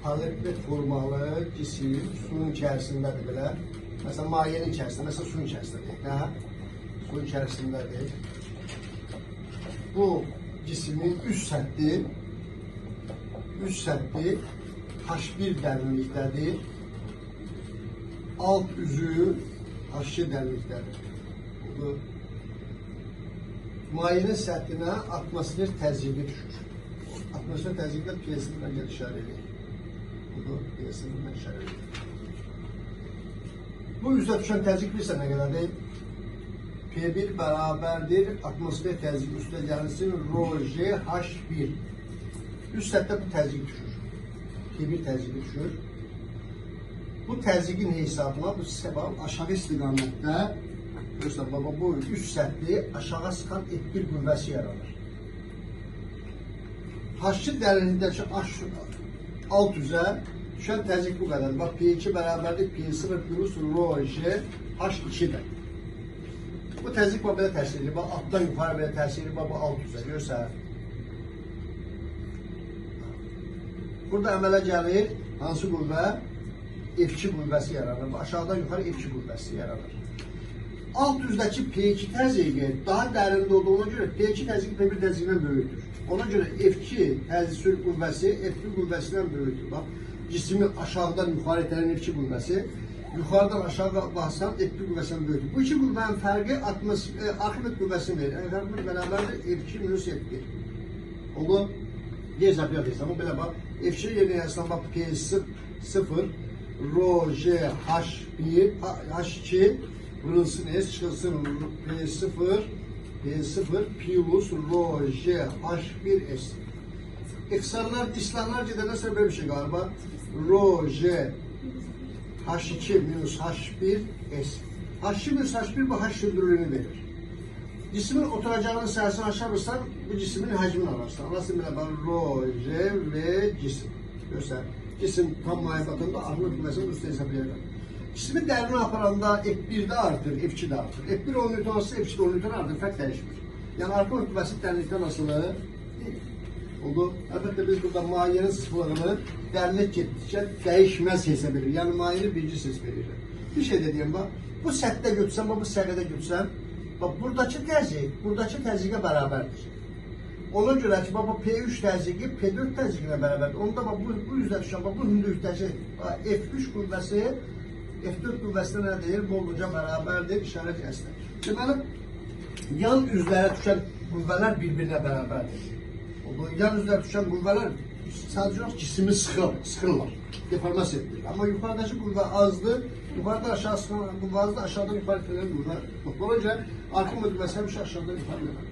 Paraleliped formalı cisim suyun içərisindədir belə. Məsələn, mayenin içərisində, məsələn, suyun içərisindədir. Nə? Suyun içərisindədir. Bu cismin üst səthi H1 dərinlikdədir. Alt üzü H2 dərinlikdədir. Mayenin səthinə atmosfer təzyiqi düşür. Atmosfer təzyiqdə piyesini mən işarə edeyim. Piyesini mən işarə edeyim. Bu üzrə düşən təzyiq bilirsə nə qədərdir? P1 bərabərdir atmosfer təzyiqi üstə gəlsin ρg H1. Üst səthdə bu təzyiq düşür. P1 təzyiqi düşür. Bu təzyiqin hesabına bu səbəb aşağı istiqamətdə görürsən, baba, bu üst səthi aşağı sıxan F1 qüvvəsi yaranır. H2 dərinlikdəki alt üzə düşən təzyiq bu qədər. Bax, P2 bərabərdir P0 plus ρg H2-də. Bu təzyiq belə təsir edir. Bax, altdan yuxarı belə təsir edir. Bax, bu alt üzə görürsən. Burada əmələ gəlir hansı qüvvə? F2 qüvvəsi yaranır. Aşağıdan yuxarı F2 qüvvəsi yaranır. Alt üzdəki P2 təzyiqi daha dərində olduğuna görə P2 təzyiqi P1 təzyiqindən böyükdür. Ona görə F2 təzyiq qüvvəsi F1 qüvvəsindən böyükdür. Bax, cismi aşağıdan yuxarı itələn F2 qüvvəsi, yuxarıdan aşağı basan F1 qüvvəsindən böyükdür. Bu iki qüvvənin fərqi Arximed qüvvəsini verir. Arximed bərabərdir F2 minus F1. Onu gezap yapıyorsan, bu belə bax, F2 yerine yazsan bax P0 ρg H1 H2 vurulsun S çıkılsın P0 plus ρg H1 S. İktisarlar, dislanlar cidden sonra böyle bir şey galiba. ρg H2 minus H1 S. H2 minus H1 bu H sürdürülüğünü verir. Cismin oturacağının sayısını aşarırsan bu cismin hacmini alırsın. Alırsın böyle bak ρg ve cisim. Görsen cisim tam maye batında Arximed qüvvəsinin üstə hesablayacaq. Cismin dərinə aparanda F1'də artır, F2'də artır. F1 10 Newton olsa F2 10 Newton artır, fərq dəyişmir. Yəni Arximed qüvvəsi dərinlikdən asılı oldu. Əlbəttə biz burada mayenin sıxlığını dərinlik getdikcə dəyişməz hesab edirik. Yəni mayeni birinci ses verir. Bir şey də deyim bax, bu səthdə götürsən, bu səviyyədə götürsən, bax buradakı təzyiqə bərabərdir. Ona görə ki, bu P3 təzyiqi P4 təzyiqinə bərabərdir. Onda bu üzrə düşən, bu hündürlükdəki F3 qüvvəsi F4 qüvvəsinə nə deyir? Bolluca bərabərdir, işarət kəsdir. Deməli, yan üzlərə düşən qüvvələr bir-birinə bərabərdir. Yan üzlərə düşən qüvvələr sadəcə cismi sıxırlar, deformasiya edilir. Amma yuxarıdakı qüvvə azdır, yuxarıdan aşağı sıxılan qüvvə azdır, aşağıdan yuxarı gələn qüvvə yoxdur. Ona görə Arximed qüvvəsi həmişə aşağıdan yuxarı gəlir.